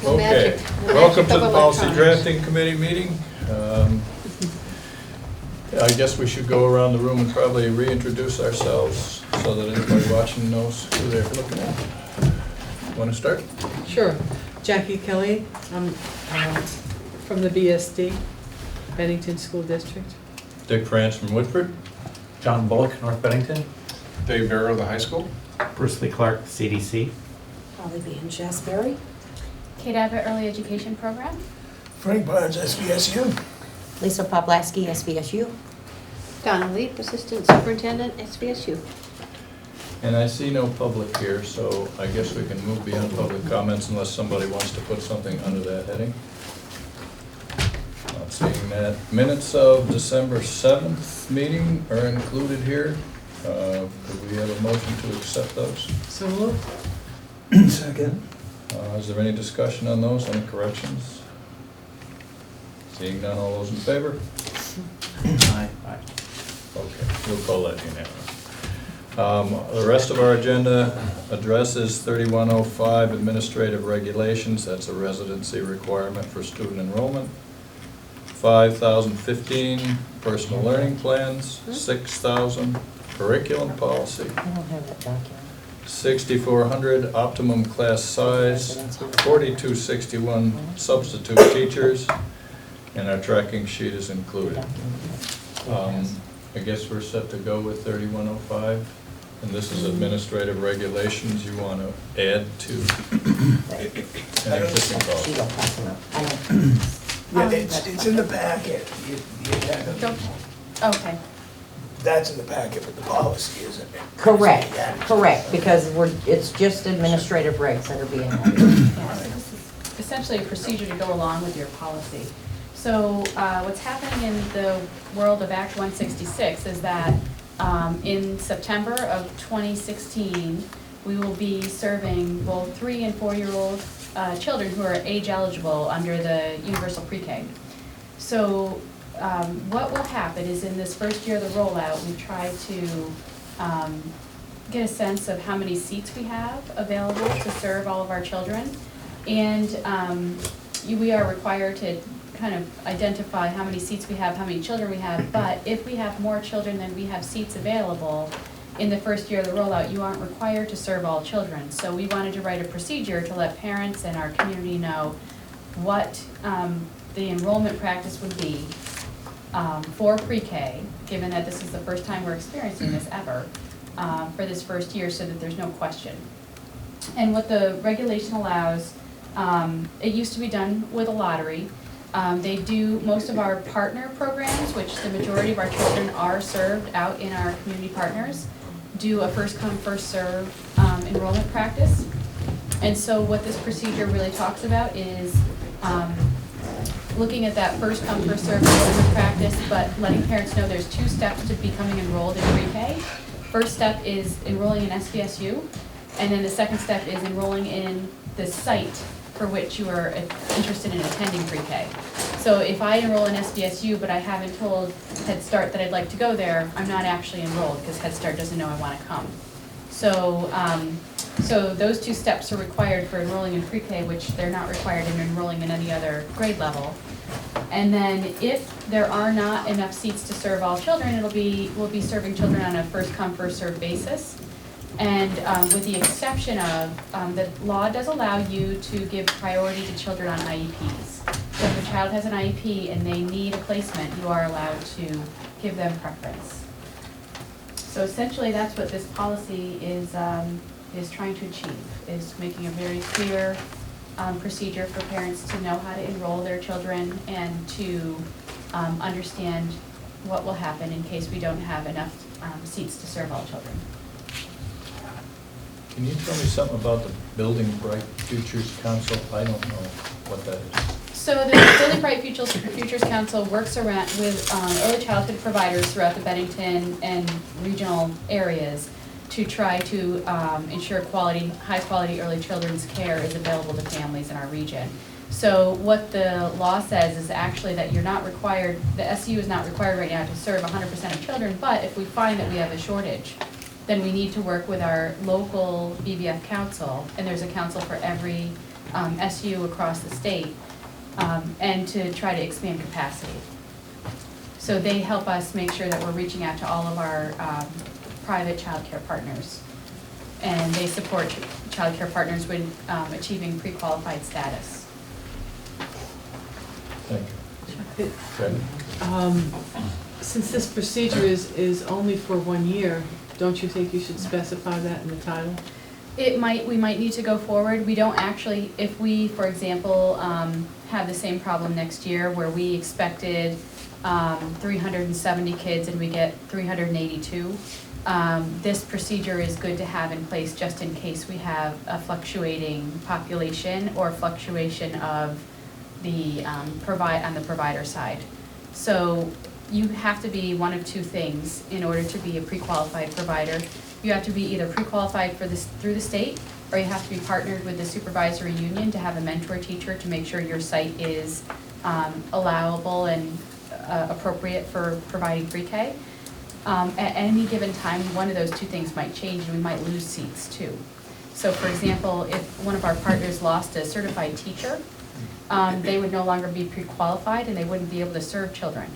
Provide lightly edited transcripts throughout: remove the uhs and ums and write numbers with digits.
Okay, welcome to the Policy Drafting Committee meeting. I guess we should go around the room and probably reintroduce ourselves so that anybody watching knows who they're looking at. Want to start? Sure. Jackie Kelly, I'm from the BSD, Bennington School District. Dick France from Woodford. John Bullock, North Bennington. Dave Barrow, the high school. Bruce Lee Clark, CDC. Holly Van Shasberry. Kate Abbott Early Education Program. Frank Barnes, SVSU. Lisa Poplaski, SVSU. Donna Leap, Assistant Superintendent, SVSU. And I see no public here, so I guess we can move beyond public comments unless somebody wants to put something under that heading. Not seeing that. Minutes of December 7th meeting are included here. Could we have a motion to accept those? So moved. Second. Is there any discussion on those, any corrections? Seeing none, all those in favor? Aye. Okay, we'll call that unanimous. The rest of our agenda addresses 3105 administrative regulations. That's a residency requirement for student enrollment. 5,015 personal learning plans. 6,000 curriculum policy. I don't have that document. 6,400 optimum class size. 4,261 substitute teachers. And our tracking sheet is included. I guess we're set to go with 3105. And this is administrative regulations you want to add to an existing policy. She don't pass them up. I don't. Yeah, it's in the packet. You have it. Okay. That's in the packet, but the policy isn't. Correct, Yeah. correct, because it's just administrative regs that are being added. Yeah, so this is essentially a procedure to go along with your policy. So what's happening in the world of Act 166 is that in September of 2016, we will be serving both 3- and 4-year-old children who are age eligible under the universal pre-K. So what will happen is in this first year of the rollout, we try to get a sense of how many seats we have available to serve all of our children. And we are required to kind of identify how many seats we have, how many children we have, but if we have more children than we have seats available in the first year of the rollout, you aren't required to serve all children. So we wanted to write a procedure to let parents and our community know what the enrollment practice would be for pre-K, given that this is the first time we're experiencing this ever, for this first year, so that there's no question. And what the regulation allows, it used to be done with a lottery. They do most of our partner programs, which the majority of our children are served out in our community partners, do a first come, first serve enrollment practice. And so what this procedure really talks about is looking at that first come, first serve enrollment practice, but letting parents know there's 2 steps to becoming enrolled in pre-K. First step is enrolling in SVSU, and then the second step is enrolling in the site for which you are interested in attending pre-K. So if I enroll in SVSU, but I haven't told Head Start that I'd like to go there, I'm not actually enrolled because Head Start doesn't know I want to come. So, so those 2 steps are required for enrolling in pre-K, which they're not required in enrolling in any other grade level. And then if there are not enough seats to serve all children, we'll be serving children on a first come, first served basis. And with the exception of, the law does allow you to give priority to children on IEPs. So if a child has an IEP and they need a placement, you are allowed to give them preference. So essentially that's what this policy is trying to achieve, is making a very clear procedure for parents to know how to enroll their children and to understand what will happen in case we don't have enough seats to serve all children. Can you tell me something about the Building Bright Futures Council? I don't know what that is. So the Building Bright Futures Council works around with early childhood providers throughout the Bennington and regional areas to try to ensure high quality early children's care is available to families in our region. So what the law says is actually that you're not required, the SU is not required right now to serve 100% of children, but if we find that we have a shortage, then we need to work with our local BBF council, and there's a council for every SU across the state, and to try to expand capacity. So they help us make sure that we're reaching out to all of our private childcare partners. And they support childcare partners with achieving pre-qualified status. Thank you. Okay. Since this procedure is only for 1 year, don't you think you should specify that in the title? We might need to go forward. We don't actually, if we, for example, have the same problem next year where we expected 370 kids and we get 382, this procedure is good to have in place just in case we have a fluctuating population or fluctuation of the on the provider side. So you have to be one of two things in order to be a pre-qualified provider. You have to be either pre-qualified for this through the state, or you have to be partnered with the supervisory union to have a mentor teacher to make sure your site is allowable and appropriate for providing pre-K. At any given time, one of those two things might change and we might lose seats too. So for example, if one of our partners lost a certified teacher, they would no longer be pre-qualified and they wouldn't be able to serve children.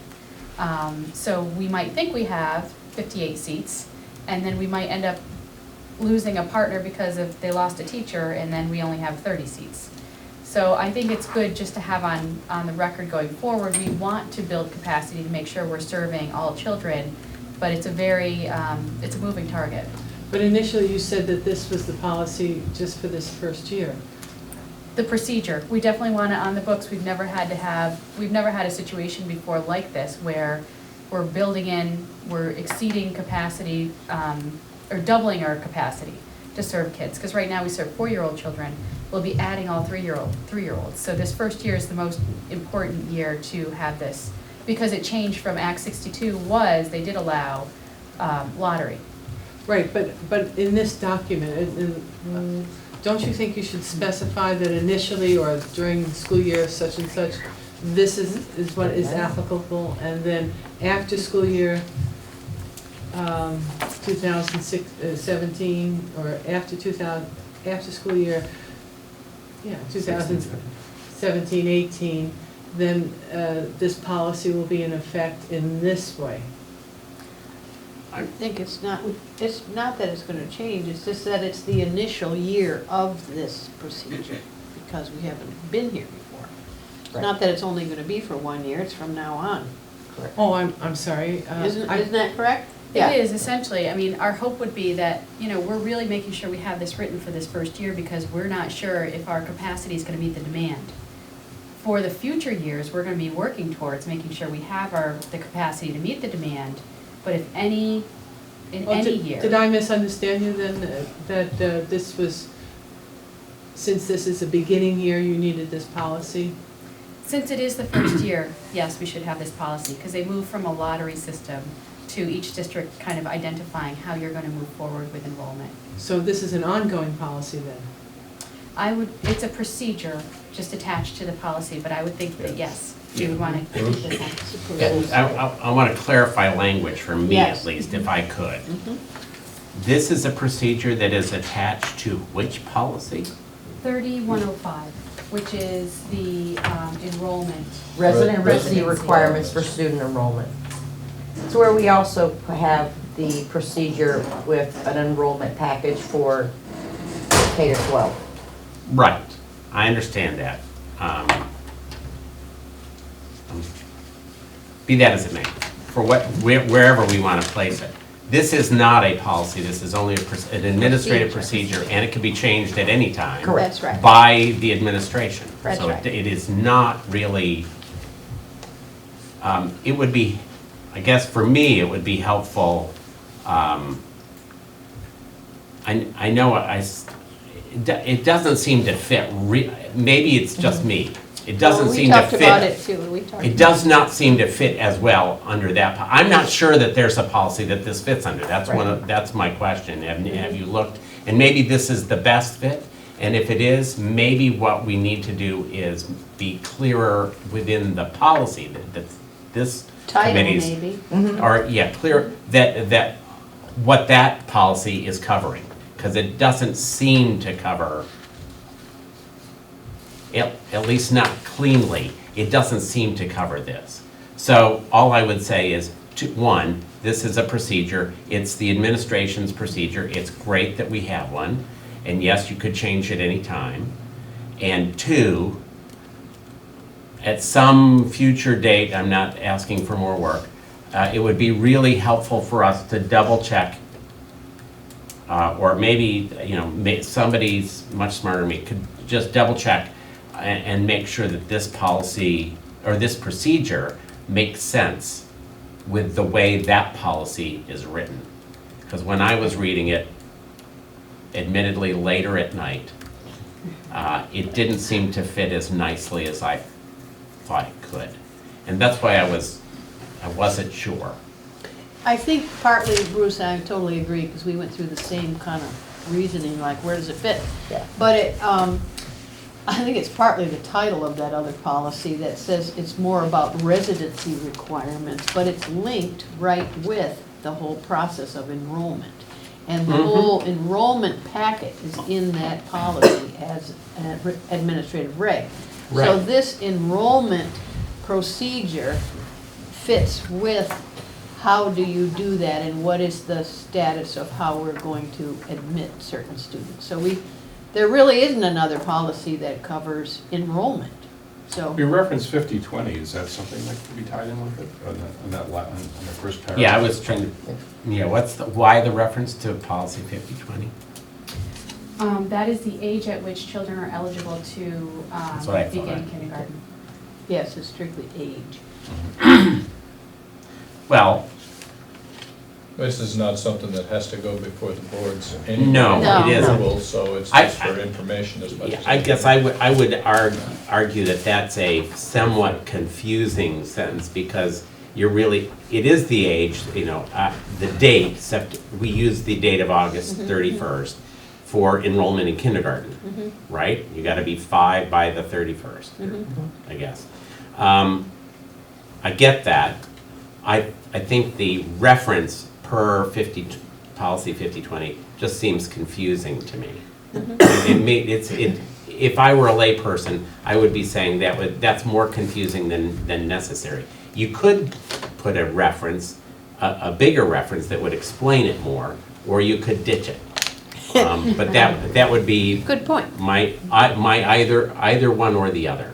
So we might think we have 58 seats, and then we might end up losing a partner because if they lost a teacher and then we only have 30 seats. So I think it's good just to have on the record going forward, we want to build capacity to make sure we're serving all children, but it's a very, it's a moving target. But initially you said that this was the policy just for this first year. The procedure, we definitely want it on the books. We've never had a situation before like this where we're building in, we're exceeding capacity, or doubling our capacity to serve kids. Because right now we serve 4-year-old children. We'll be adding all 3-year-olds. So this first year is the most important year to have this. Because it changed from Act 62 they did allow lottery. Right, but in this document, don't you think you should specify that initially or during the school year such and such, this is what is applicable, and then after school year 2017 or after school year 2017, 18, then this policy will be in effect in this way. I think it's not that it's gonna change, it's just that it's the initial year of this procedure, because we haven't been here before. It's Right. not that it's only gonna be for 1 year, it's from now on. Oh, I'm sorry. Isn't that correct? It is, essentially. I mean, our hope would be that, we're really making sure we have this written for this first year because we're not sure if our capacity is gonna meet the demand. For the future years, we're gonna be working towards making sure we have the capacity to meet the demand, but if in any year. Did I misunderstand you then, that this was, since this is a beginning year, you needed this policy? Since it is the first year, yes, we should have this policy, because they move from a lottery system to each district kind of identifying how you're going to move forward with enrollment. So this is an ongoing policy then? It's a procedure just attached to the policy, but I would think that yes, you would want to keep this on. I want to clarify language for me Yes. at least, if I could. Mhm. This is a procedure that is attached to which policy? 3105, which is the enrollment. Resident Residency residency requirements for student enrollment. It's where we also have the procedure with an enrollment package for K to 12. Right, I understand that. Be that as it may, for wherever we want to place it. This is not a policy, this is only an administrative procedure, and it can be changed at any time. Correct. That's right. By the administration. That's So right. it is not really, it would be, I guess for me, it would be helpful, I know it doesn't seem to fit, maybe it's just me. It doesn't Well, seem to fit. We talked about it too, we talked. It does not seem to fit as well under that. I'm not sure that there's a policy that this fits under. That's my question. Have you looked? And maybe this is the best fit. And if it is, maybe what we need to do is be clearer within the policy that this Title committee's. maybe. Or, clear that what that policy is covering. Because it doesn't seem to cover at least not cleanly, it doesn't seem to cover this. So all I would say is, one, this is a procedure, it's the administration's procedure, it's great that we have one, and yes, you could change it any time. And two, at some future date, I'm not asking for more work, it would be really helpful for us to double check, or maybe, somebody's much smarter than me, could just double check and make sure that this policy, or this procedure, makes sense with the way that policy is written. Because when I was reading it, admittedly later at night, it didn't seem to fit as nicely as I thought it could. And that's why I wasn't sure. I think partly, Bruce, I totally agree, because we went through the same kind of reasoning, like where does it fit? Yeah. But I think it's partly the title of that other policy that says it's more about residency requirements, but it's linked right with the whole process of enrollment. And the whole enrollment packet is in that policy as an administrative reg. So Right. this enrollment procedure fits with how do you do that and what is the status of how we're going to admit certain students. So there really isn't another policy that covers enrollment, so. You referenced 50/20, is that something that could be tied in with it, on the first paragraph? Yeah, I was trying to, why the reference to policy 50/20? That is the age at which children are eligible to That's what I thought. begin kindergarten. Yes, it's strictly age. Well, This is not something that has to go before the boards No, anyway. it isn't. Approval, so it's I- just for information as much yeah, as. I guess I would argue that that's a somewhat confusing sentence, because it is the age, the date, we use the date of August 31st for enrollment in kindergarten, right? You gotta be 5 by the 31st, I guess. I get that. I think the reference per policy 50/20 just seems confusing to me. If I were a layperson, I would be saying that's more confusing than necessary. You could put a reference, a bigger reference that would explain it more, or you could ditch it. But that would be Good point. my either one or the other.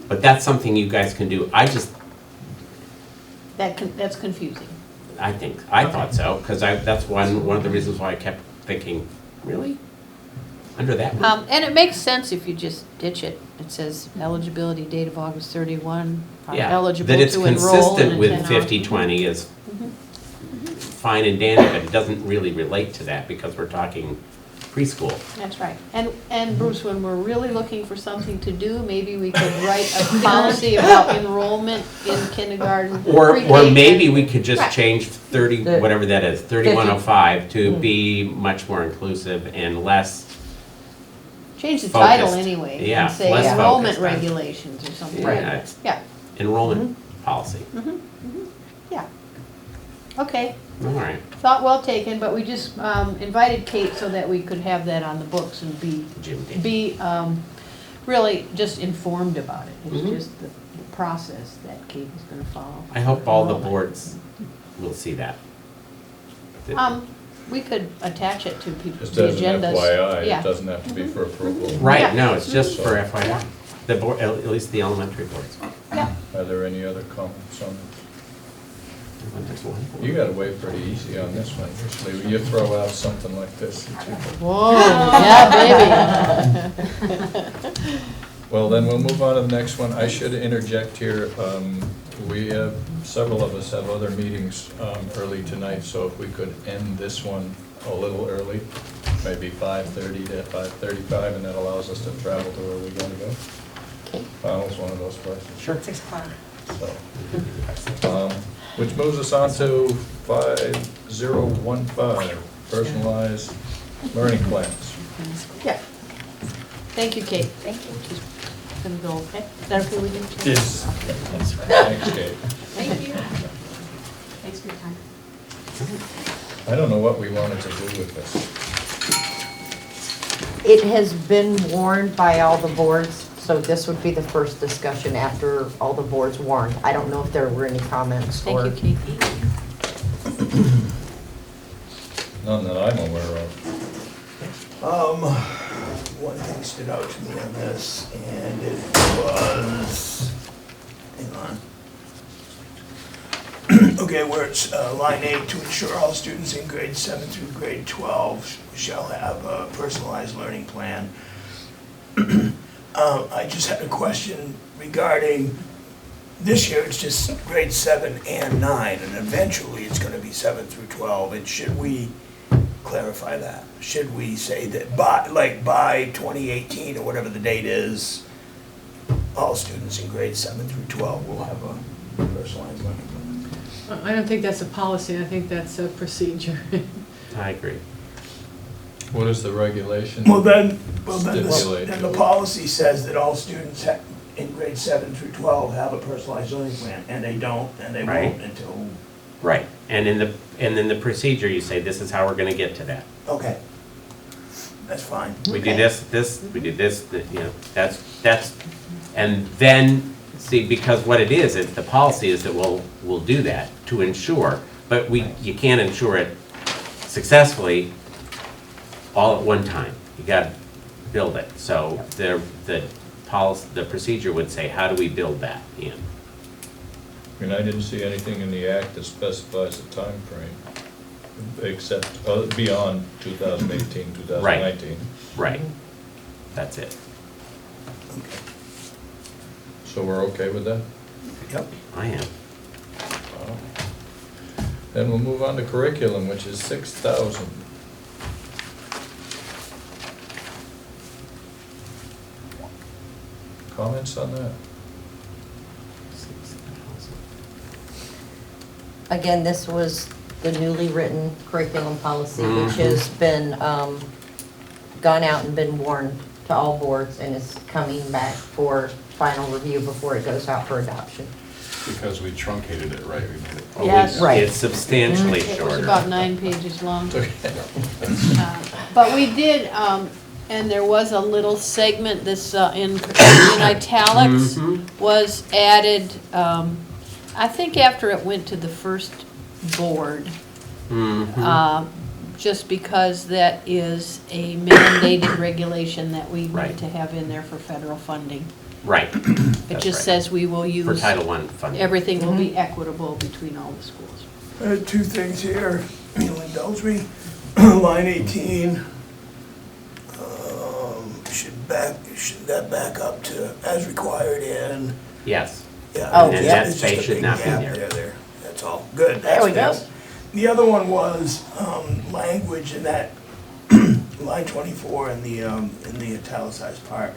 But that's something you guys can do. That's confusing. I thought so, because that's one of the reasons why I kept thinking, really? Under that one? And it makes sense if you just ditch it. It says eligibility date of August 31, are Yeah, eligible that it's to enroll. consistent and with attend 50/20 is fine and dandy, but it doesn't really relate to that because we're talking preschool. That's right. And Bruce, when we're really looking for something to do, maybe we could write a policy about enrollment in kindergarten. Or pre-K, maybe and- we could just Right. change The- whatever that is, 3105 to be much more inclusive and less, Change the title focused. anyway. Yeah, And say less enrollment focused on- regulations or something Yeah, like that. it's Yeah, enrollment policy. yeah. Okay. All right, Thought well taken, but we just invited Kate so that we could have that on the books and Jim did. be really just informed about it. It's Mhm. just the process that Kate is gonna follow. I hope all the Enrollment. boards will see that. We could attach it to Just the as an agendas. FYI, Yeah. it doesn't have to be for approval. Right, Yeah. no, it's just for So- FYI, the board, at least the elementary boards. Yeah. Are there any other comments on it? There's one. You got away pretty easy on this one. Usually when you throw out something like this, Whoa, yeah, baby. Well, then we'll move on to the next one. I should interject here. We have, several of us have other meetings early tonight, so if we could end this one a little early, maybe 5:30 to 5:35, and that allows us to travel to where we gotta go. Powell's one of those places. Sure. So, which moves us on to 5015, personalized learning plans. Yeah. Thank you, Kate. Thank you. She's gonna go, okay? Is that okay with you? Jim? Yes. Thanks, Kate. Thank you. Thanks for your time. I don't know what we wanted to do with this. It has been warned by all the boards, So this would be the first discussion after all the boards warned. I don't know if there were any comments or. Thank you, Katie. None that I'm aware of. One thing stood out to me on this, and it was, hang on. Okay, where it's line 8, to ensure all students in grade 7 through grade 12 shall have a personalized learning plan. I just had a question regarding, this year it's just grade 7 and 9, and eventually it's gonna be 7 through 12, and should we clarify that? Should we say that by 2018, or whatever the date is, all students in grade 7 through 12 will have a personalized learning plan? I don't think that's a policy, I think that's a procedure. I agree. What is the regulation? Well, then Stipulate. the policy says that all students in grade 7 through 12 have a personalized learning plan, and they don't, and they Right. won't until, Right, and in the procedure, you say, this is how we're gonna get to that. okay. That's fine. We do this, we do this, you know, that's, and then, see, because what it is the policy is that we'll do that to ensure, but you can't ensure it successfully all at one time. You gotta build it, so the policy, the procedure would say, how do we build that in? I mean, I didn't see anything in the act that specifies a time frame, except beyond 2018, 2019. Right, that's it. So we're okay with that? Yep. I am. Wow. Then we'll move on to curriculum, which is 6,000. Comments on that? Again, this was the newly written curriculum policy, which has been, gone out and been warned to all boards and is coming back for final review before it goes out for adoption. Because we truncated it, right? We made it- Oh, Yes. Right. It's substantially It was shorter. about 9 pages long. But we did, and there was a little segment, this in italics Mhm. was added, I think after it went to the first board, Mhm. just because that is a mandated regulation that we Right. need to have in there for federal funding. Right. It That's just right. says we will use. For Title I funding. Everything will be equitable between all the schools. I had two things here, you'll indulge me. Line 18, should that back up to as required in? Yes. Yeah, Oh, it's yeah. just That a space should big not be gap there. That's all, good, There we that's go. fixed. The other one was, language in that, line 24 in the italicized part.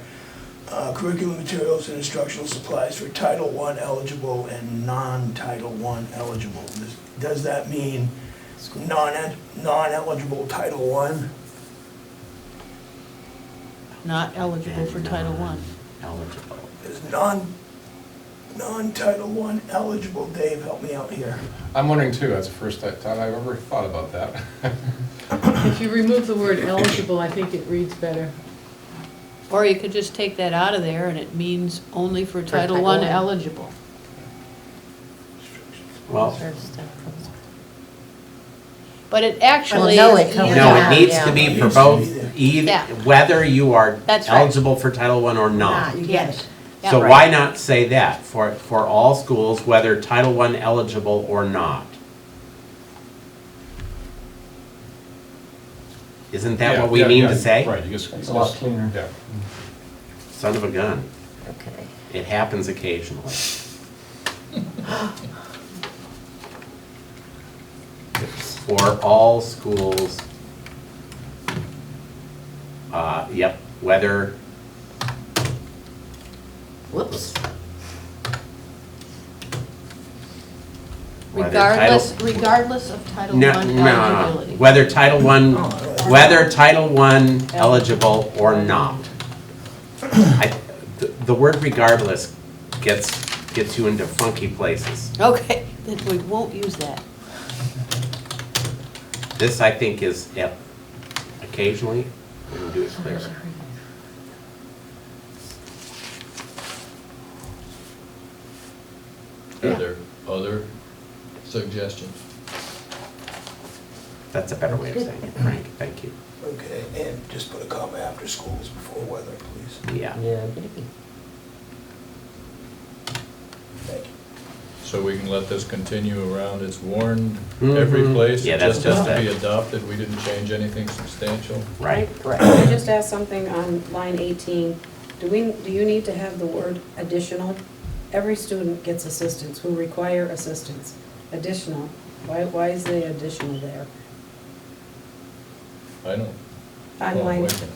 Curriculum materials and instructional supplies for Title I eligible and non-Title I eligible. Does that mean non-eligible Title I? Not eligible for Title I. Eligible. Is non-Title I eligible? Dave, help me out here. I'm wondering too, that's the first time I've ever thought about that. If you remove the word eligible, I think it reads better. Or you could just take that out of there and it means only for Title Title I I. eligible. Well, But it actually. Well, no, it covers no, Yeah, it needs yeah. to be It for needs to both, be there. either, Yeah. whether you are That's right. eligible for Title I or not. You get Yes. it. Yeah, So right. why not say that for all schools, whether Title I eligible or not? Isn't that Yeah, what we yeah, mean yeah, to say? Right, you just. It's a lot cleaner. Yeah. Son of a gun. Okay. It happens occasionally. For all schools, yep, whether, Whoops. whether Title. Regardless of Title No, I no, eligibility. whether Title I, whether Title I eligible or not. The word regardless gets you into funky places. Okay, then we won't use that. This, I think, is, yep, occasionally, we can do it clearer. Are Yeah. there other suggestions? That's a better way of saying it, Frank, thank you. Okay, and just put a comma after schools before weather, please. Yeah. Thank you. So we can let this continue around, it's warned every place, Yeah, it that's just has just to be it. adopted, we didn't change anything substantial. Right. Correct. I just asked something on line 18. Do you need to have the word additional? Every student gets assistance who require assistance. Additional. Why is the additional there? I don't. On oh, line wait a minute.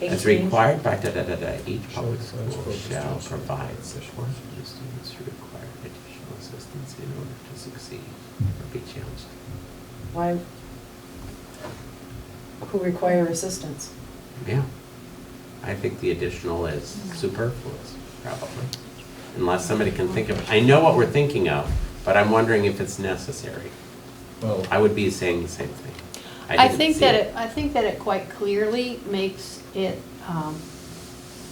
18? As required by da-da-da-da, each public Shall school focus shall on provide support. support to the students who require additional assistance in order to succeed or be challenged. Why? Who require assistance? Yeah. I think the additional is superfluous, probably. Unless somebody can think of, I know what we're thinking of, but I'm wondering if it's necessary. Well, I would be saying the same thing. I didn't think see that I think that it quite clearly makes it,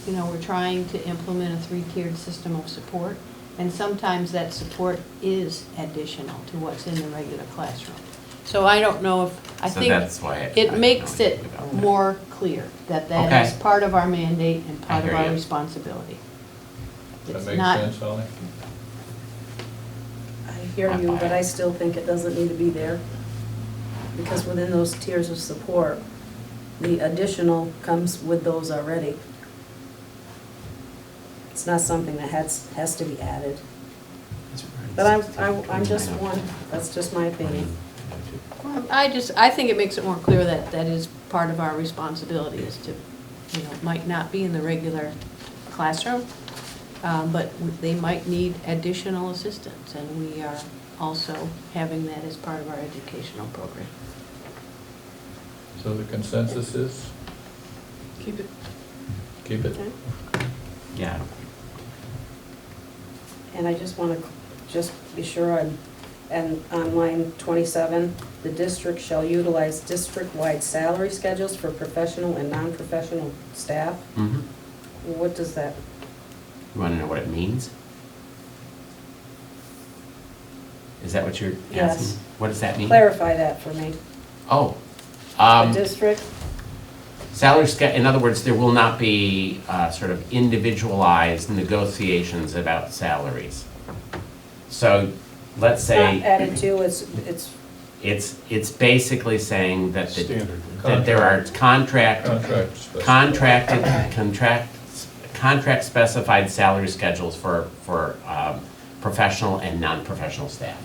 you know, we're trying to implement a three-tiered system of support, and sometimes that support is additional to what's in the regular classroom. So I don't know if, I So think that's why I it don't makes know it anything about that. more clear that that is Okay. part of our mandate and part hear of our you. responsibility. that It's makes not- sense, Holly? I hear you, but I still think it doesn't need to be there. Because within those tiers of support, the additional comes with those already. It's not something that has to be added. But I'm just one, that's just my opinion. I think it makes it more clear that that is part of our responsibility is to, you know, might not be in the regular classroom, but they might need additional assistance, and we are also having that as part of our educational program. So the consensus is, Keep it. keep it? Okay. Yeah. And I just want to just be sure and on line 27, the district shall utilize district-wide salary schedules for professional and non-professional staff. Mhm. What does that, You want to know what it means? Is that what you're asking? Yes. What does that mean? clarify that for me? Oh, The district, salary in other words, there will not be sort of individualized negotiations about salaries. So let's it's say. not added to, it's It's basically saying that Standard. that there are contract specified salary schedules for professional and non-professional staff.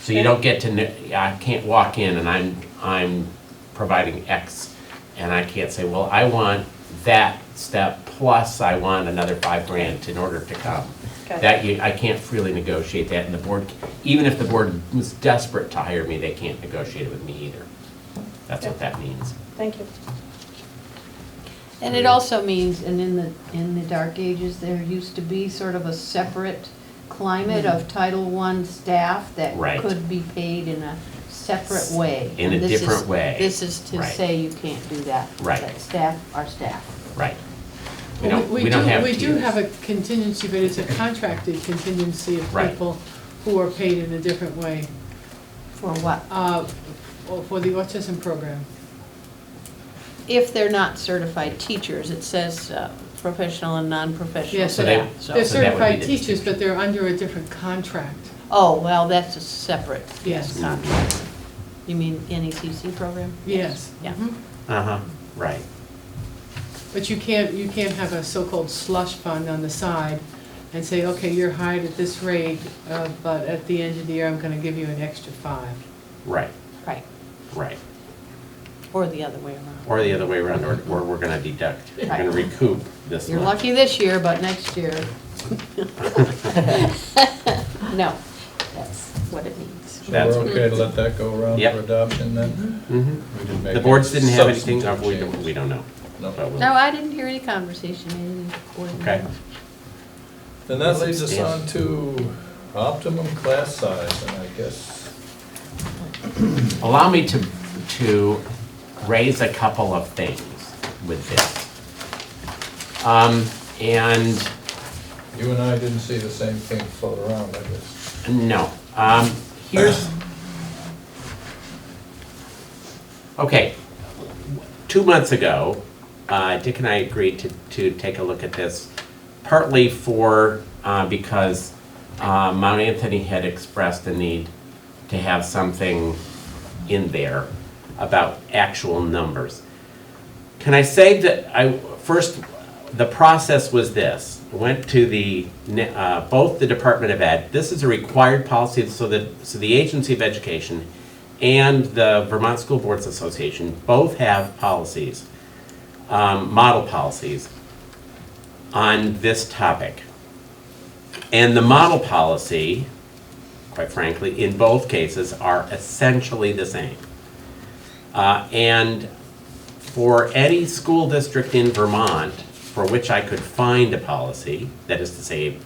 So you don't get to, I can't walk in and I'm providing X, and I can't say, well, I want that step plus I want another $5,000 in order to come. Okay. That I can't freely negotiate that, and the board, even if the board was desperate to hire me, they can't negotiate it with me either. That's what that means. Thank you. And it also means, and in the dark ages, there used to be sort of a separate climate of Title I staff that Right. could be paid in a separate way. In a And this is- different way. This is to Right. say you can't do that. Right. That staff are staff. Right. We Well, don't have We do tiers. have a contingency, but it's a contracted contingency of Right. people who are paid in a different way. For what? For the autism program. If they're not certified teachers, it says professional and non-professional Yes, So they- staff. they're so that would be certified the teachers, but distinction. they're under a different contract. Oh, well, that's a separate, Yes. contract. You mean NECC program? Yes. Yeah. Mhm. Uh-huh, right. But you can't have a so-called slush fund on the side and say, okay, you're hired at this rate, but at the end of the year, I'm gonna give you an extra 5. Right, Right, right. or the other way around. Or the other way around, or we're gonna deduct, we're gonna Right. recoup this You're much. lucky this year, but next year. No, that's what it means. So That's- we're okay to let that go around Yep. for adoption then? Mhm. We didn't make The boards any didn't have anything, substantive we changes. don't know. No. But we'll- No, I didn't hear any conversation, anything. Okay. Then that leads us on to optimum class size, and I guess, Allow me to raise a couple of things with this. And You and I didn't see the same thing float around, I guess. No. Here's, okay, 2 months ago, Dick and I agreed to take a look at this, partly because Mount Anthony had expressed the need to have something in there about actual numbers. Can I say that first, the process was this. Went to both the Department of Ed. This is a required policy, so the Agency of Education and the Vermont School Boards Association both have policies, model policies, on this topic. And the model policy, quite frankly, in both cases are essentially the same. And for any school district in Vermont for which I could find a policy, that is to say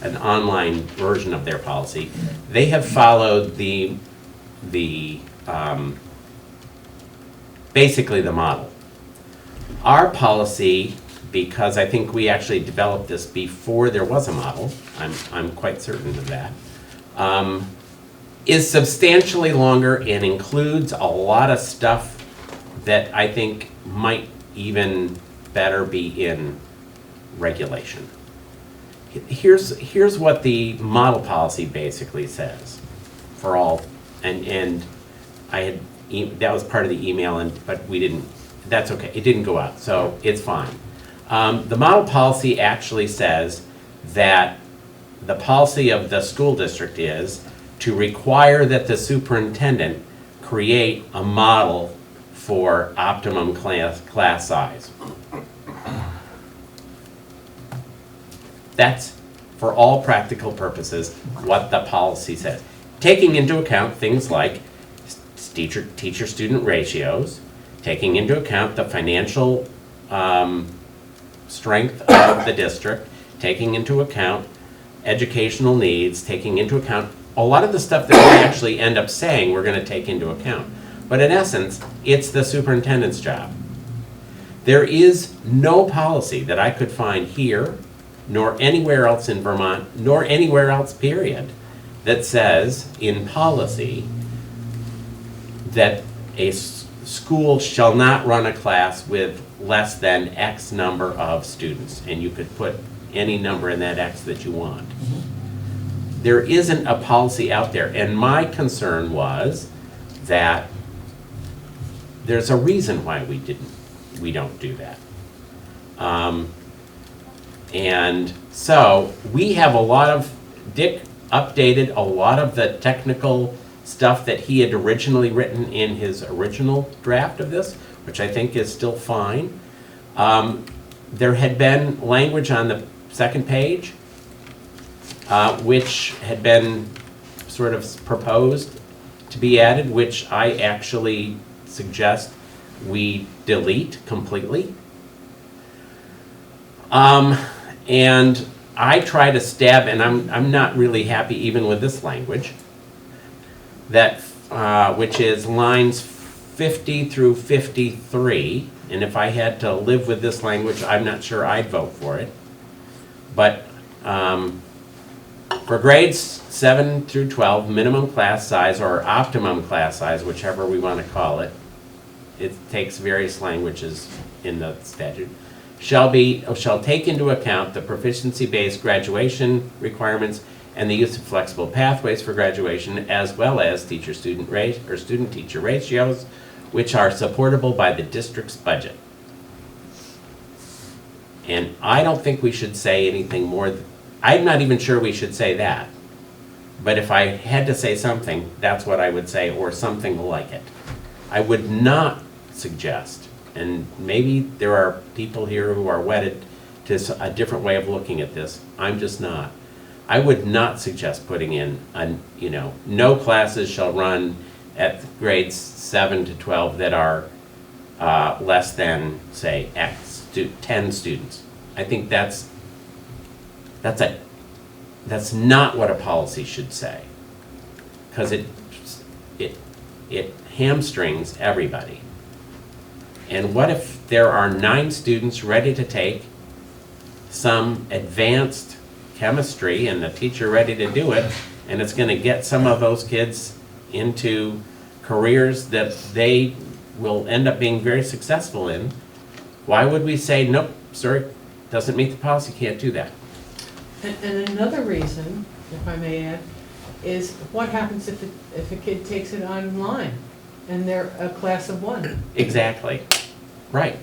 an online version of their policy, they have followed basically the model. Our policy, because I think we actually developed this before there was a model, I'm quite certain of that, is substantially longer and includes a lot of stuff that I think might even better be in regulation. Here's what the model policy basically says for all, and I had, that was part of the email, but we didn't, that's okay, it didn't go out, so it's fine. The model policy actually says that the policy of the school district is to require that the superintendent create a model for optimum class size. That's, for all practical purposes, what the policy says. Taking into account things like teacher-student ratios, taking into account the financial strength of the district, taking into account educational needs, taking into account a lot of the stuff that we actually end up saying we're going to take into account. But in essence, it's the superintendent's job. There is no policy that I could find here, nor anywhere else in Vermont, nor anywhere else, period, that says in policy that a school shall not run a class with less than X number of students, and you could put any number in that X that you want. There isn't a policy out there, and my concern was that there's a reason why we don't do that. And so we have a lot of, Dick updated a lot of the technical stuff that he had originally written in his original draft of this, which I think is still fine. There had been language on the second page, which had been sort of proposed to be added, which I actually suggest we delete completely. And I try to stab, and I'm not really happy even with this language, that which is lines 50 through 53, and if I had to live with this language, I'm not sure I'd vote for it. But for grades 7 through 12, minimum class size or optimum class size, whichever we want to call it, it takes various languages in the statute, shall take into account the proficiency-based graduation requirements and the use of flexible pathways for graduation, as well as teacher-student rate or student-teacher ratios, which are supportable by the district's budget. And I don't think we should say anything more. I'm not even sure we should say that. But if I had to say something, that's what I would say, or something like it. I would not suggest, and maybe there are people here who are wedded to a different way of looking at this. I'm just not. I would not suggest putting in, no classes shall run at grades 7 to 12 that are less than, say, 10 students. I think that's not what a policy should say, because it hamstrings everybody. And what if there are 9 students ready to take some advanced chemistry and the teacher ready to do it, and it's gonna get some of those kids into careers that they will end up being very successful in, why would we say, nope, sorry, doesn't meet the policy, can't do that? And another reason, if I may add, is what happens if a kid takes it online and they're a class of one? Exactly, right.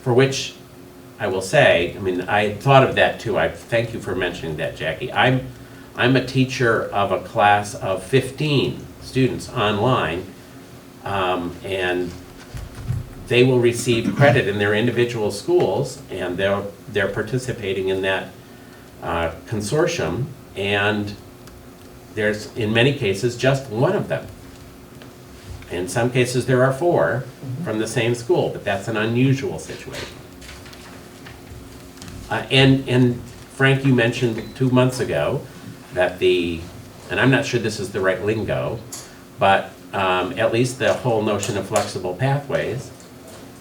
For which, I will say, I mean, I thought of that too, I thank you for mentioning that, Jackie. I'm a teacher of a class of 15 students online, and they will receive credit in their individual schools, and they're participating in that consortium, and there's, in many cases, just one of them. In some cases, there are 4 from the same school, but that's an unusual situation. And Frank, you mentioned 2 months ago that and I'm not sure this is the right lingo, but at least the whole notion of flexible pathways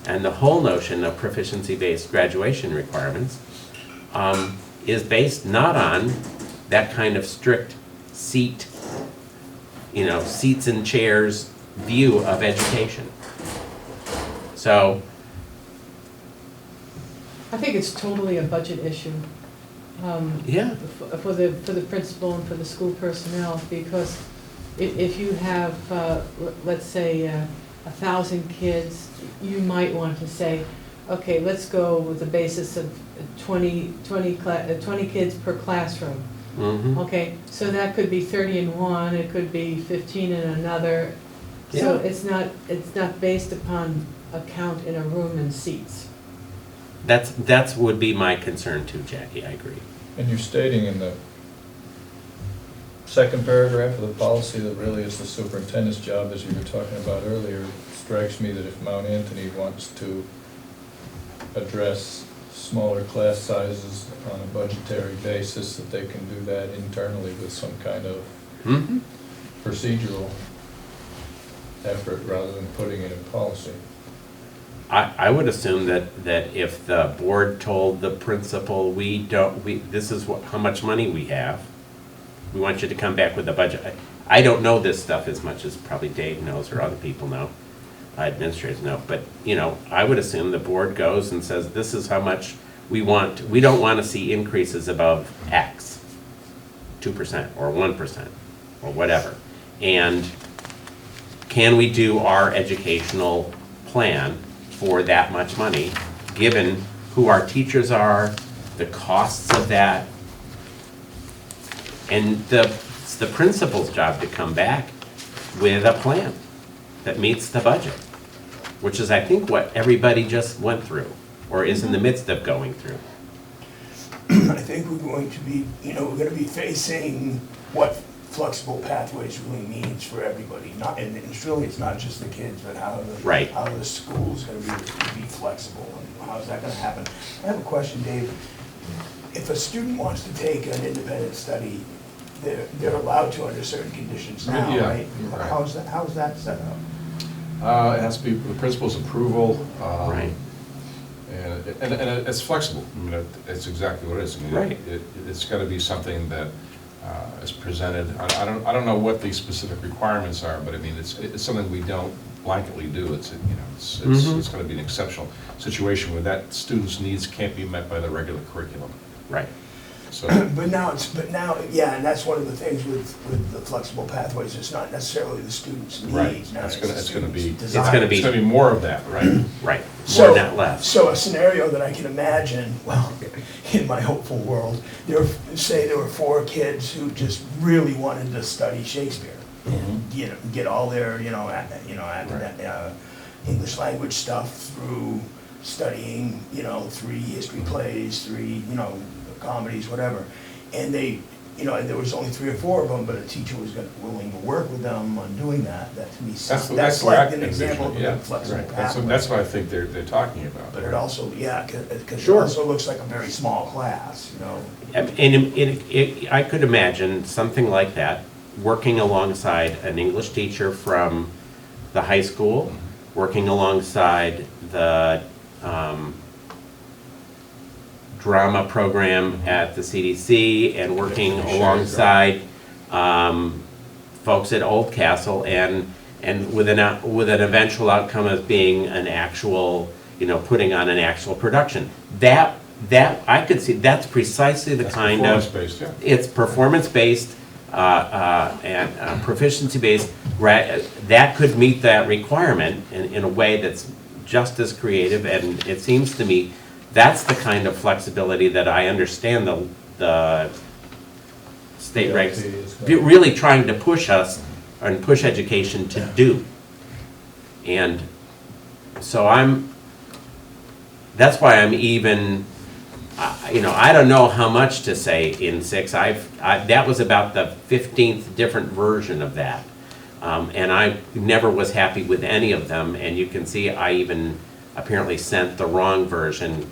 and the whole notion of proficiency-based graduation requirements is based not on that kind of strict seats and chairs view of education. So, I think it's totally a budget issue. yeah, For the principal and for the school personnel, because if you have, let's say, 1,000 kids, you might want to say, okay, let's go with the basis of 20 kids per classroom. mhm. Okay, so that could be 30 in one, it could be 15 in another. So Yeah. it's not based upon a count in a room and seats. That's would be my concern too, Jackie, I agree. And you're stating in the second paragraph of the policy that really is the superintendent's job, as you were talking about earlier. It strikes me that if Mount Anthony wants to address smaller class sizes on a budgetary basis, that they can do that internally with some kind of Mhm. procedural effort rather than putting it in policy. I would assume that if the board told the principal, this is how much money we have, we want you to come back with a budget. I don't know this stuff as much as probably Dave knows or other people know, administrators know, but, I would assume the board goes and says, this is how much we want, we don't want to see increases above X, 2% or 1% or whatever. And can we do our educational plan for that much money, given who our teachers are, the costs of that? And it's the principal's job to come back with a plan that meets the budget, which is, I think, what everybody just went through or is in the midst of going through. I think we're going to be, we're going to be facing what flexible pathways really means for everybody. And it's really, it's not just the kids, but how the school's going to be flexible, and how's that going to happen. I have a question, Dave. If a student wants to take an independent study, they're allowed to under certain conditions now, Yeah, right? right. How's that set up? It has to be the principal's approval. Right. And it's flexible. I mean, it's exactly what it is. I mean, Right. It's got to be something that is presented. I don't know what the specific requirements are, but I mean, it's something we don't blanketly do. It's Mhm. going to be an exceptional situation where that student's needs can't be met by the regular curriculum. Right. So, But now, yeah, and that's one of the things with the flexible pathways, it's not necessarily the student's right, needs. Now it's going to be desires. more of that, right? Right. So, More, not less. So a scenario that I can imagine, well, in my hopeful world, say there were 4 kids who just really wanted to study Shakespeare, and get all their English language stuff through studying 3 history plays, 3 comedies, whatever, and they. And there was only 3 or 4 of them, but a teacher was willing to work with them on doing that. That to me, that's like an example of a flexible pathway. That's what I think they're talking about. But it also, because Sure. it also looks like a very small class, And I could imagine something like that, working alongside an English teacher from the high school, drama program at the CDC and working alongside folks at Old Castle and with an eventual outcome of being an actual, putting on an actual production. That I could see, that's precisely the kind of. Performance-based, yeah. It's performance-based and proficiency-based. That could meet that requirement in a way that's just as creative, and it seems to me that's the kind of flexibility that I understand the state regs really trying to push us and push education to do. And so that's why I'm even, I don't know how much to say in 6. That was about the 15th different version of that. And I never was happy with any of them, and you can see I even apparently sent the wrong version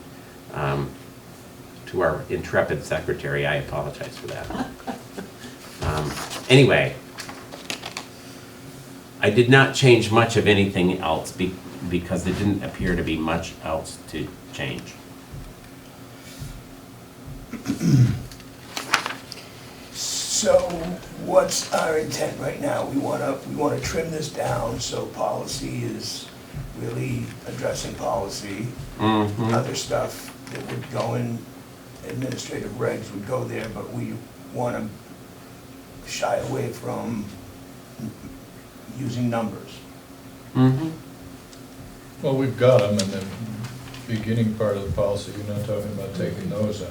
to our intrepid secretary. I apologize for that. Anyway, I did not change much of anything else because there didn't appear to be much else to change. So what's our intent right now? We wanna trim this down so policy is really addressing policy. Other stuff that would go in administrative regs would go there, but we wanna shy away from using numbers. Well, we've got them in the beginning part of the policy, you're not talking about taking those out.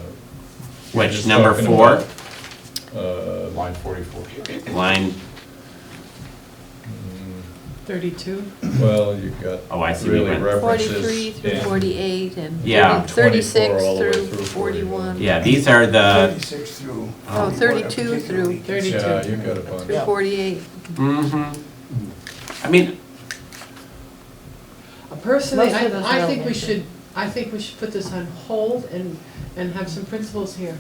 You're Which, just number talking 4? about, Line 44. Line, 32? Well, you've got Oh, I see what you really meant. references 43 through in 48 and Yeah. 36 24 all the way through through 41. yeah, these are the, 36 through. Oh, 32 through 32. Yeah, you've got a bunch. Through 48. I mean, Personally, Most of those I are think elementary. I think we should put this on hold and have some principals here.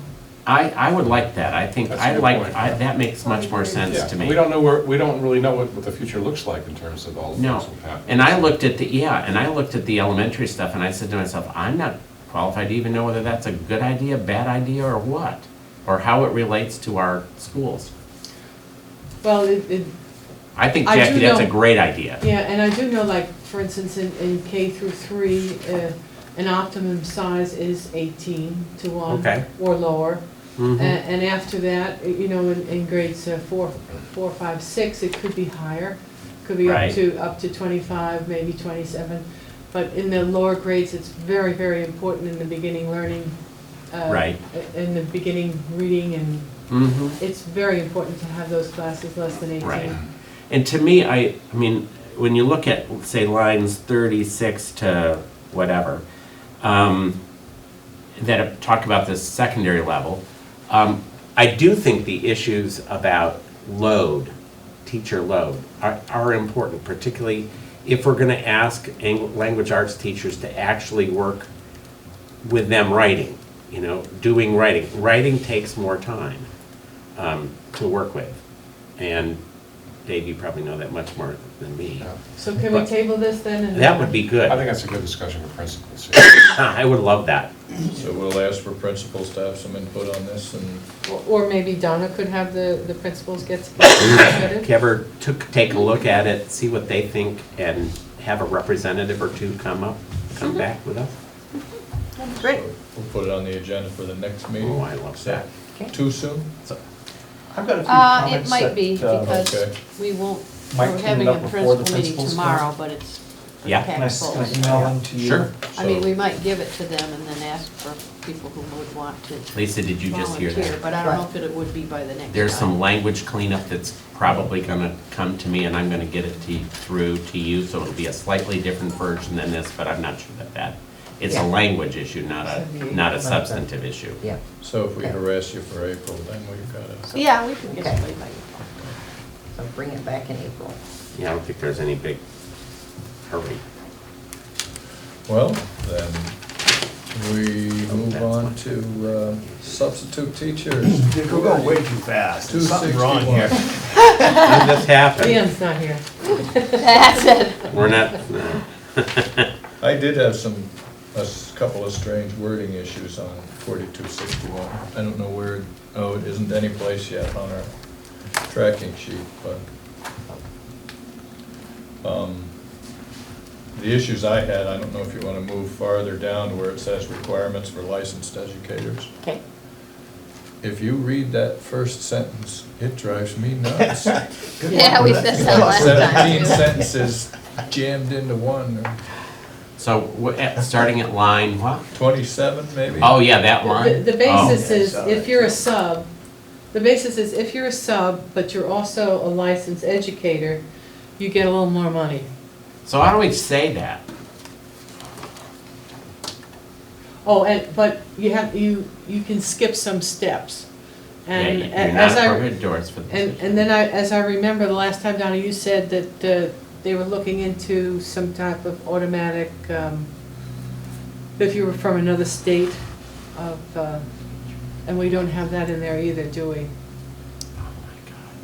I would like that. I think, That's a good point. that makes much more sense Yeah, to me. we don't really know what the future looks like in terms of all the No, things that happen. and I looked at the elementary stuff and I said to myself, I'm not qualified to even know whether that's a good idea, bad idea, or what, or how it relates to our schools. Well, I think, I do Jackie, that's a know- great idea. yeah, and I do know, like, for instance, in K through 3, an optimum size is 18 to 1. Okay. Or lower. Mhm. And after that, in grades 4, 5, 6, it could be higher. Could be Right. up to 25, maybe 27. But in the lower grades, it's very, very important in the beginning learning. Right. In the beginning reading, and Mhm. it's very important to have those classes less than 18. Right. And to me, I mean, when you look at, say, lines 36 to whatever, that talk about this secondary level, I do think the issues about load, teacher load, are important, particularly if we're gonna ask language arts teachers to actually work with them writing, doing writing. Writing takes more time to work with. And Dave, you probably know that much more than me. Yeah. So can we But table this then? And that would be good. I think that's a good discussion for principals. I would love that. So we'll ask for principals to have some input on this, and Or maybe Donna could have the principals get together. Ever take a look at it, see what they think, and have a representative or two come back with us? Great. we'll put it on the agenda for the next meeting. Oh, I love Is that Okay. too soon? I've got a few comments It might be, that, because okay. we won't, Might we're clean having it a up before the principal meeting principals come. tomorrow, but it's Yeah. Can I packed full. email them to you? Sure. I mean, So- we might give it to them and then ask for people who would want to Lisa, did you just hear volunteer, that? but I don't know if it would be by the next time. There's some language cleanup that's probably gonna come to me, and I'm gonna get it through to you, so it'll be a slightly different version than this, but I'm not sure that it's a Yeah. language issue, not a substantive issue. Yeah. So if we Okay. harass you for April, then we've got to. Yeah, we can get Okay. somebody by. So bring it back in April. Yeah, I don't think there's any big hurry. Well, then, we move on to substitute teachers. We're going way too fast. There's something wrong here. 261. When this happened, Leon's not here. That's it. we're not, I did have some couple of strange wording issues on 4261. I don't know where, oh, it isn't any place yet on our tracking sheet, but the issues I had, I don't know if you want to move farther down to where it says requirements for licensed educators. Okay. If you read that first sentence, it drives me nuts. Yeah, we said that last time. 17 too. sentences jammed into one, or So, starting at line what? 27 maybe? Oh, yeah, that line? The basis Oh. is, if you're a sub, the basis is if you're a sub, but you're also a licensed educator, you get a little more money. So how do we say that? Oh, but you can skip some steps. And Yeah, you're as not I, appropriate doors for the position. and then as I remember the last time, Donna, you said that they were looking into some type of automatic, if you were from another state of, and we don't have that in there either, do we?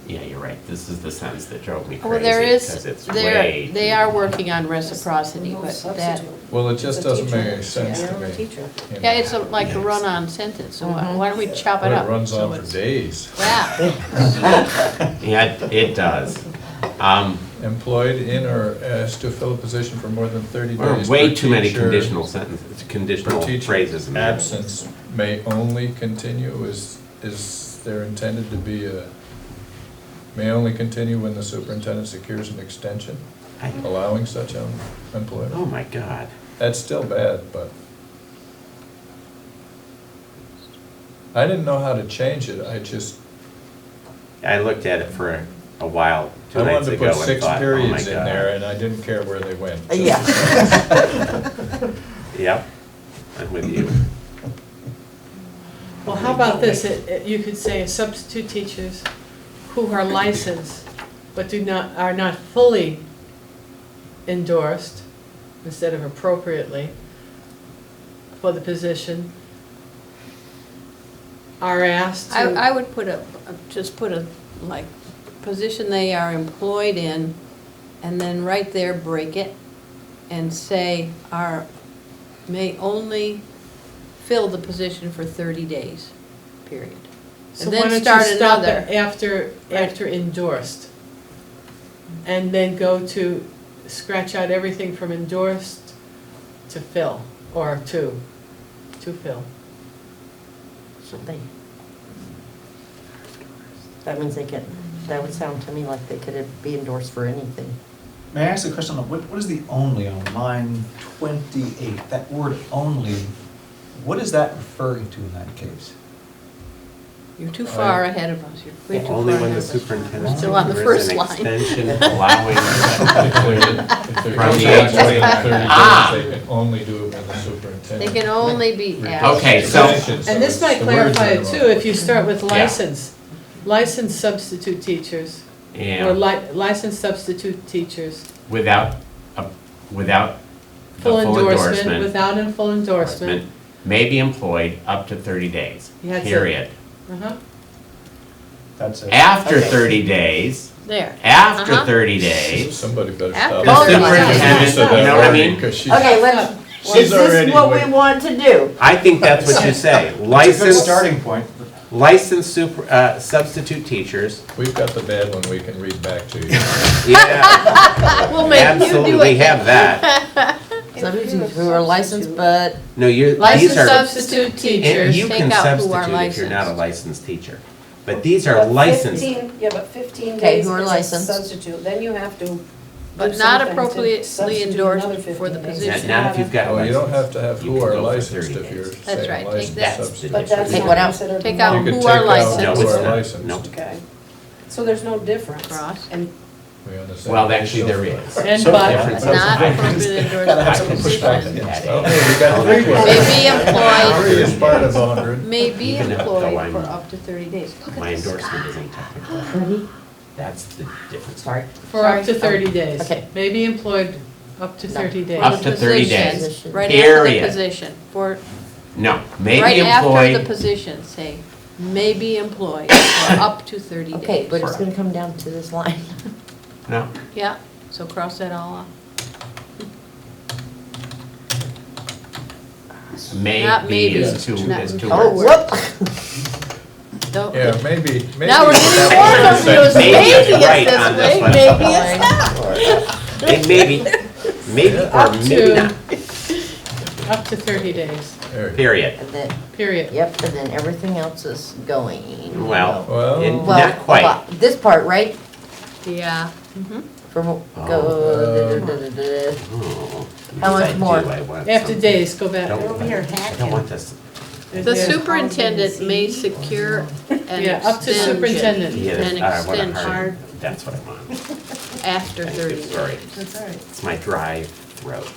Yeah, you're right. This is the sentence that drove me Well, crazy, there because is, it's they way. are working on reciprocity, No but that, substitute. Well, it just It's a doesn't make teacher. any sense Yeah, to I'm a me. teacher. you know. yeah, it's like a run-on sentence, so why don't we chop it But up? it runs so on for it's- days. Yeah, Yeah, it does. Employed in or asked to fill a position for more than 30 There are days. way per too many teacher. conditional sentences, conditional Per teacher, phrases in there. absence may only continue, is there intended to be may only continue when the superintendent secures an extension, I- allowing such Oh, employment? my God. That's still bad, but I didn't know how to change it, I looked at it for a while, two I nights wanted to ago, put and 6 thought, oh, my periods in there, God. and I didn't care where they went. Yeah. Yep, I'm with you. Well, how about this, you could say substitute teachers who are licensed, but are not fully endorsed, instead of appropriately, for the position, are asked to. I would just put a, like, position they are employed in, and then right there break it, and say, may only fill the position for 30 days, period. So And why then don't you start stop another. it after endorsed? And then go to, scratch out everything from endorsed to fill, or to fill. That means that would sound to me like they could be endorsed for anything. May I ask a question on what is the only on line 28? That word only, what is that referring to in that case? You're too far ahead of us, you're way too far Only ahead when the of us. superintendent Still on the secures an first line. extension allowing. If they're From the contracted age- for 30 days, Ah. they can only do it when the superintendent. They can only be asked. Okay, so- And this might The words clarify are it wrong. too, if you start with Yeah. licensed substitute teachers, or Yeah, licensed substitute teachers, without the full endorsement, without a full endorsement. may be employed up to 30 days, Yeah, that's it. period. Uh-huh. That's it. After Okay. 30 days, There. after Uh-huh. 30 days, Somebody better After stop. the superintendent, you know what I mean? Because she's. Okay, let's, She's is this already what we waiting. want to do? I think that's what you say. It's a good Licensed, starting point. licensed substitute teachers, We've got the bad one we can read back to you. yeah, We'll make you do absolutely, it. we have that. Substitutes who are licensed, but No, these Licensed are, substitute and teachers, you take can out who are substitute if you're not a licensed. licensed teacher. But these are licensed. Yeah, but 15 Okay, days who are is a licensed. substitute, then you have to do But not something to appropriately substitute endorsed another for the 15 days. position. Not if you've got a Oh, you don't license. have to have You who can are go for licensed 30 if you're days. That's saying right, take licensed that. substitute. But that's Take not what out? considered. Take out You could who take are out licensed. No, who it's are not. licensed. No. Okay, so there's no difference. Cross. And We on the same Well, page actually, so there far? is. And So but, difference. Not I- appropriately endorsed Gotta have for something the pushed back position. against. Okay, we got three May questions. be employed, Three is part of 100. may be Even though employed I'm- for up to 30 days. Look at My this endorsement guy. isn't technical. That's the difference. sorry. for up to Sorry. 30 days. Okay. May be employed up to 30 days. Up For the to 30 position, days. Right after the Period. position, for, No, may right be after the employed, position, say, may be employed for up to 30 days. Okay, but it's gonna come down to this line. no, Yeah, so cross that all off. Not maybe. is too Not- is too Oh, words. whoop. Don't- Yeah, maybe. Now we're getting more that confused. Maybe Maybe it's it's right this on this way, one. maybe it's not. Maybe or Up maybe to- not, Up to 30 days, There you go. period. And then, period. yep, and then everything else is going. Well, Well- and Well, not quite. this part, right? Yeah. From, Oh. go, Oh. How much I do, more? I want After something. days, go back. Don't- over here, I don't want this. The Yeah. superintendent may secure an Yeah, up to extension superintendent. Yeah, An I want a extension. hard, that's what I want. after Thank you, 30 sorry. days. That's all right. It's my dry throat.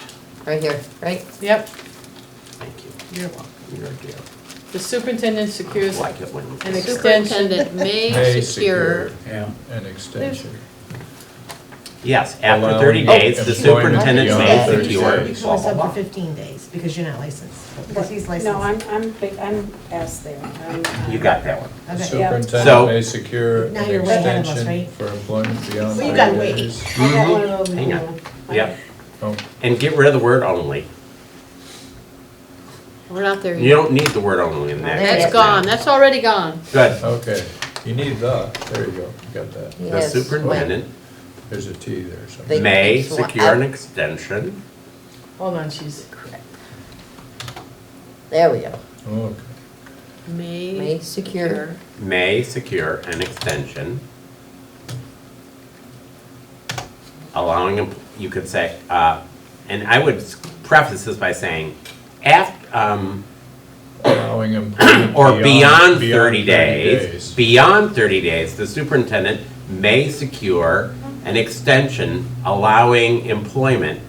Right here, right? Yep, Thank you. you're welcome. You're a dear. The superintendent secures I like it when. an The extension. superintendent may May secure, Yeah. An extension. Yes, after Allowing 30 days, the employment superintendent beyond may 30 secure. days. Usually it's up to 15 days, because you're not licensed, because he's licensed. No, I'm past there. You got that one. The Okay. Yeah. So- superintendent may secure Now an you're way ahead of us, extension right? for employment beyond Well, you gotta 30 wait. days. I got one of those. Hang on. Yep, Oh, and get rid of the word only. we're not there You yet. don't need the word only in there. That's That's gone, that's already gone. Good. okay. You need the, there you go, you got that. The Yes. superintendent There's a T there, so. They- may takes one secure an out. extension. Hold on, she's, There we go. Okay. May May secure. May secure an extension, allowing, you could say, and I would preface this by saying, Allowing employment or beyond 30 days, beyond 30 days, the superintendent may secure an extension allowing employment.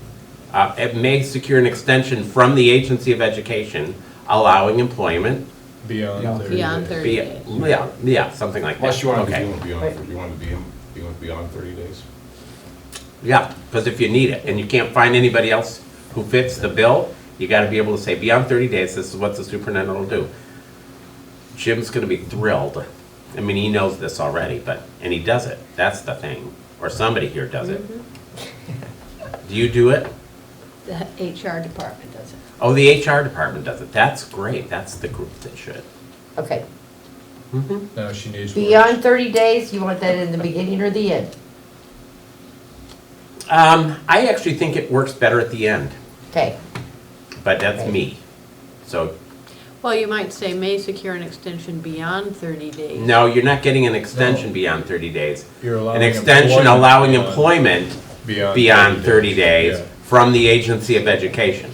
It may secure an extension from the agency of education allowing employment. Beyond 30 beyond days. 30 Be- days. Yeah, something like that. Unless you want to be Okay. doing beyond, you want to be beyond 30 days. Yeah, because if you need it and you can't find anybody else who fits the bill, you gotta be able to say, beyond 30 days, this is what the superintendent will do. Jim's gonna be thrilled. I mean, he knows this already, and he does it. That's the thing. Or somebody here does it. Do you do it? The HR department does it. Oh, the HR department does it. That's great. That's the group that should. Okay. Mhm. Now she needs. Beyond 30 days, you want that in the beginning or the end? I actually think it works better at the end, Okay. but that's me. So, Well, you might say may secure an extension beyond 30 days. no, you're not getting an extension No. beyond 30 days. You're allowing An extension employment allowing beyond- employment Beyond beyond 30 days Yeah. from the agency of education.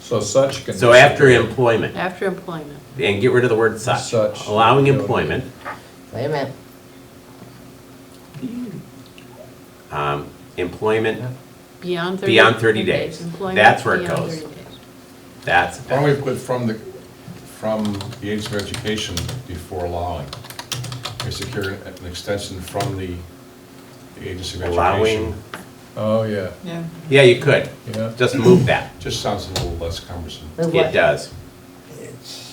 So such can. So after employment, After employment. and get rid of the word such. Such. Allowing employment, Wait a minute. employment, Beyond 30. Beyond 30 days. Employment That's where it beyond goes. 30 days. that's, Why don't we put from the agency of education before allowing? May secure an extension from the agency of allowing, education. Oh, yeah, yeah, you could. yeah. Just move that. Just sounds a little less cumbersome. Move It what? does.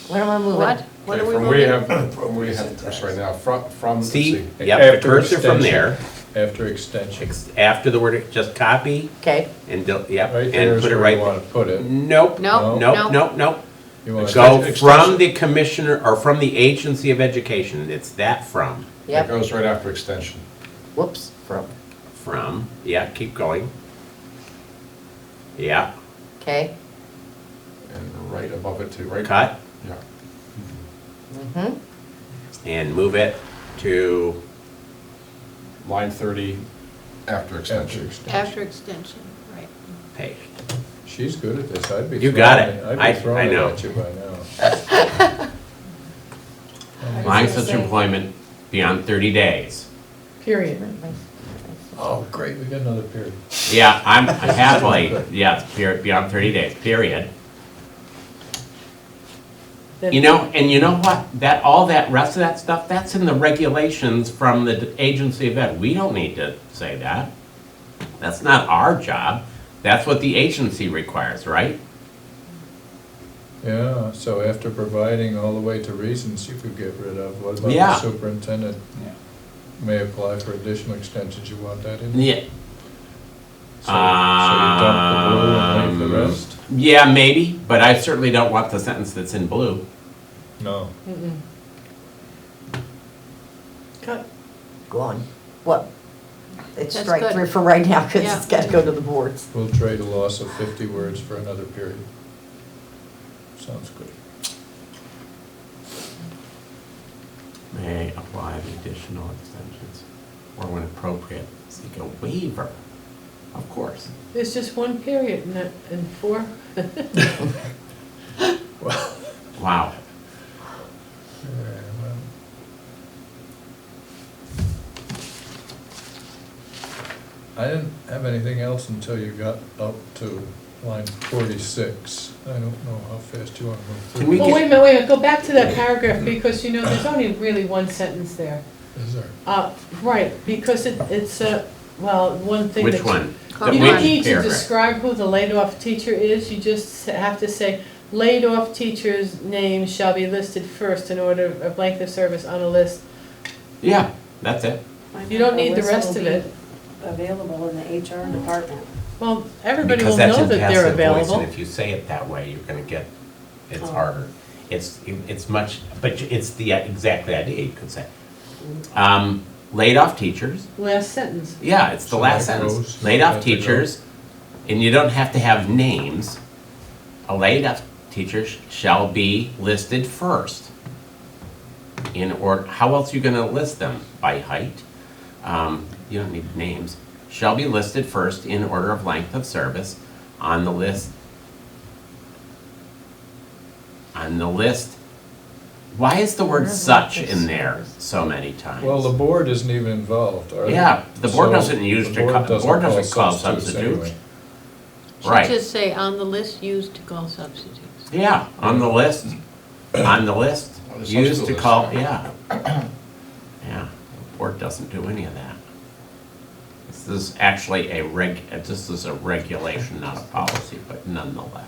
What am I moving? What? What are we From where you moving? have, from where you have, Chris, right now, from, let's See, see. yep, the After cursor from extension. there, After extension. after the word, just copy Okay. and, yep, Right there and is put it where you right. want to put it. Nope, No, No. nope, nope, nope. You want to Go Extension. from the commissioner, or from the agency of education, it's that from. That Yep. goes right after extension. Whoops. From, yeah, keep going. Yeah, Okay. And right above it too, right? cut, Yeah. Mm-hmm. and move it to, Line 30, after After extension. extension. After extension, right. paste. She's good at this, I'd be. You got throwing it. I'd I be throwing it know. at you by now. Allowing such employment beyond 30 days. period. Oh, great, we got another period. Yeah, I'm happily, yes, beyond 30 days, period. That- You know, and you know what? That, all that rest of that stuff, that's in the regulations from the agency of ed. We don't need to say that. That's not our job. That's what the agency requires, right? Yeah, so after providing all the way to reasons you could get rid of, what about Yeah. the superintendent may apply for additional extensions, you want that in? Yeah. So you dump the blue and leave the rest? Yeah, maybe, but I certainly don't want the sentence that's in blue. No. Mm-mm. Cut. Go on. What? It's That's strike good. through for right now, because Yeah. it's got to go to the boards. We'll trade a loss of 50 words for another period. Sounds good. May apply the additional extensions, or when appropriate, seek a waiver, of course. There's just one period in 4. Well, Wow. well. I didn't have anything else until you got up to line 46. I don't know how fast you want to move through. Can we Well, get- wait a minute, go back to that paragraph, because you know, there's only really one sentence there. Is there? Right, because it's well, one thing that. Which one? You Which don't need to paragraph? describe who the laid-off teacher is, you just have to say, laid-off teacher's name shall be listed first in order of length of service on a list. Yeah, that's it. You don't need the list rest will of be it. Available in the HR department. Well, everybody Because will that's know in that they're passive voice, available. and if you say it that way, you're gonna get, it's Oh. harder. It's much, but it's the exact idea, you could say. Laid off teachers, Last sentence. yeah, it's the So last that sentence. goes- Laid off that goes. teachers, and you don't have to have names. A laid off teacher shall be listed first. In order, how else are you gonna list them? By height? You don't need names. Shall be listed first in order of length of service on the list. On the list. Why is the word Order of such length of in there service. so many times? Well, the board isn't even involved, are they? Yeah, the board So doesn't use the to board call- the doesn't board doesn't call substitutes substitutes. anyway. Should Right. just say on the list used to call substitutes. Yeah, on the list, on the list, On the used to substitute call, list. yeah. Yeah, the board doesn't do any of that. This is actually this is a regulation, not a policy, but nonetheless.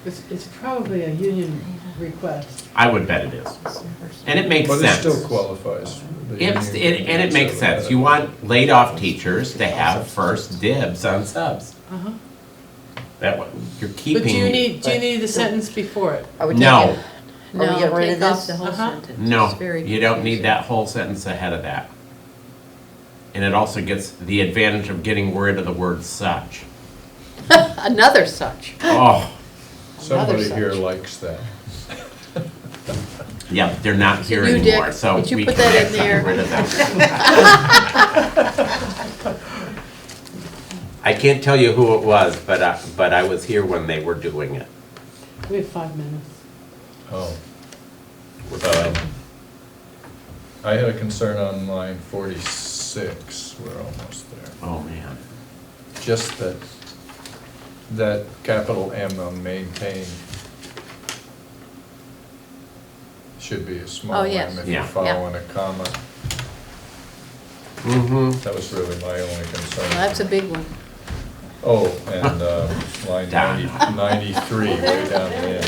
It's probably a union request. I would bet it is. And it makes But it sense. still qualifies. The And union it makes needs sense. that. You want laid off teachers to have first dibs on subs. Uh-huh. That, you're keeping. But do you need the sentence before it? Are we No. taking- Are we No, getting rid of take off this? the whole Uh-huh. sentence. No, It's very you don't need confusing. that whole sentence ahead of that. And it also gets the advantage of getting rid of the word such. Another such. Oh, Somebody Another here such. likes that. yeah, they're not Is it here you, anymore, Dick? so Did you we put can that in actually there? get rid of that. I can't tell you who it was, but I was here when they were doing it. We have 5 minutes. Oh. I had a concern on line 46, we're almost there. Oh, man. Just that capital M on maintain should be a small Oh, m yes. if Yeah. you're following a comma. Mm-hmm. That was really my only concern. Well, that's a big one. Oh, and line Down. 93, way down the end.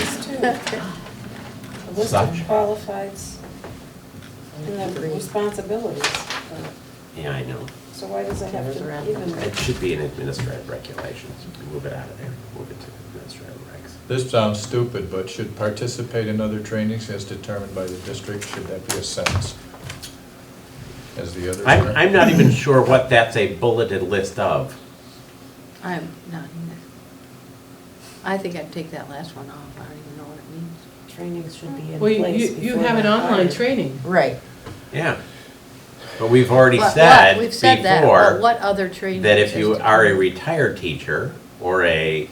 A list Such. of qualifieds and the responsibilities. Yeah, I know. So why does it have to even? It should be an administrative regulation. Move it out of there, move it to administrative regs. This sounds stupid, but should participate in other trainings as determined by the district, should that be a sentence? As the others are? I'm not even sure what that's a bulleted list of. I'm not either. I think I'd take that last one off. I don't even know what it means. Trainings should be in Well, place you before have an they're online hired. training. Right. Yeah. But we've already What- said we've said that, but before what other training? that if you is are a determined? retired teacher or a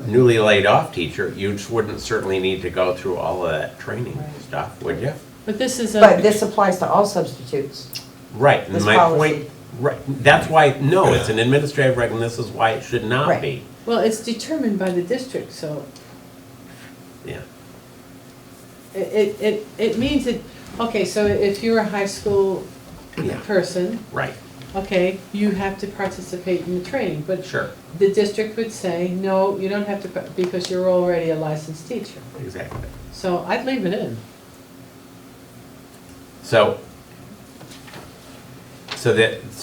newly laid off teacher, you just wouldn't certainly need to go through all of that training stuff, would you? But this is But a, this applies to all substitutes. Right, and This my policy. point, right, that's why, no, it's an administrative reg, and this is why it should not Right. be. well, it's determined by the district, so Yeah. it means it, okay, so if you're a high school Yeah. person, Right, okay, you have to participate in the training, but sure, the district would say, no, you don't have to, because you're already a licensed teacher. exactly. So I'd leave it in. So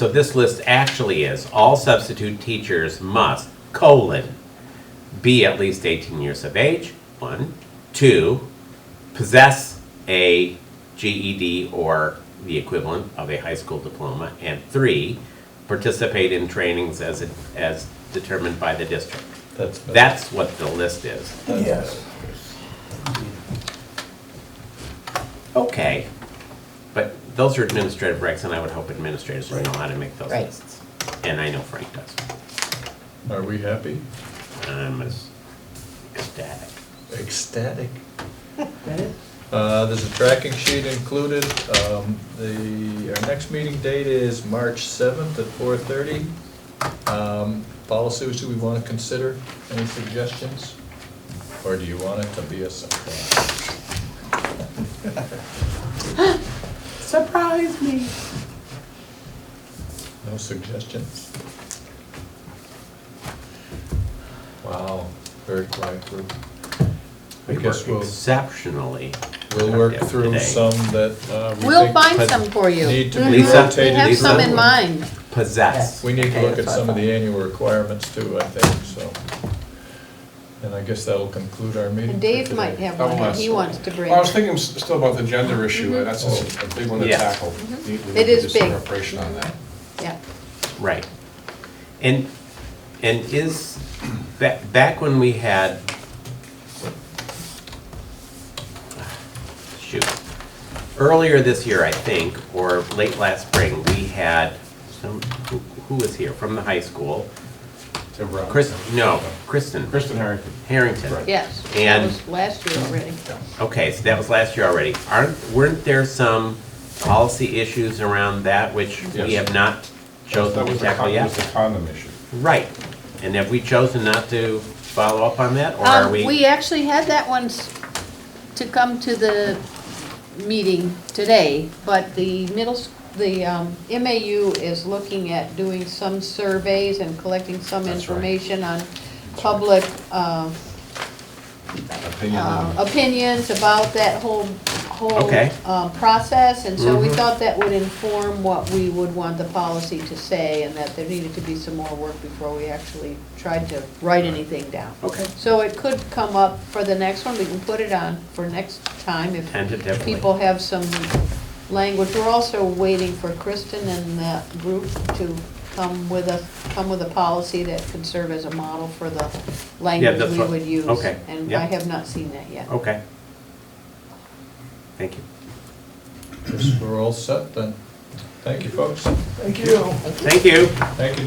this list actually is, all substitute teachers must, be at least 18 years of age, 1. 2, possess a GED or the equivalent of a high school diploma. And 3, participate in trainings as determined by the district. That's what the list is. Yes. Okay, but those are administrative regs, and I would hope administrators know how to make those Right. lists. And I know Frank does. Are we happy? I'm ecstatic. Ecstatic. That it? There's a tracking sheet included. Our next meeting date is March 7th at 4:30. Policies, do we want to consider? Any suggestions? Or do you want it to be a surprise? Surprise me. No suggestions? Wow, very quiet group. I We guess were exceptionally. we'll work productive through today. some that we We'll think find some for you. need to Mhm. be Lisa? rotated. We have Lisa? some in mind. Possess. We need to Okay, look at that's some of fine. the annual requirements too, I think, so. And I guess that'll conclude our meeting And for Dave today. might have One one that last he one. wants to bring. I was thinking still about the gender issue, and that's a big one to Yes. tackle. We need It to is do some big. preparation on that. Yeah. Right. And is, back when we had, shoot, earlier this year, I think, or late last spring, we had who was here from the high school? Tim Brown. Kristen Kristen Harrington. Harrington. Right. Yes, that And- was last year already. Okay, so that was last year already. Weren't there some policy issues around that which we Yes. have not chosen That to was tackle that yet? was the condom issue. Right. And have we chosen not to follow up on that, or are we? We actually had that one to come to the meeting today, but the MAU is looking at doing some surveys and collecting some That's right. information on public opinions about that whole Okay. process, and so we Mhm. thought that would inform what we would want the policy to say, and that there needed to be some more work before we actually tried to write anything down. Okay. So it could come up for the next one, we can put it on for next time if Tentatively. people have some language. We're also waiting for Kristen and that group to come with a policy that could serve as a model for the language that's we what- would use. okay, And yeah. I have not seen that yet. Okay. Thank you. Guess we're all set then. Thank you, folks. Thank you. Thank you. Thank you.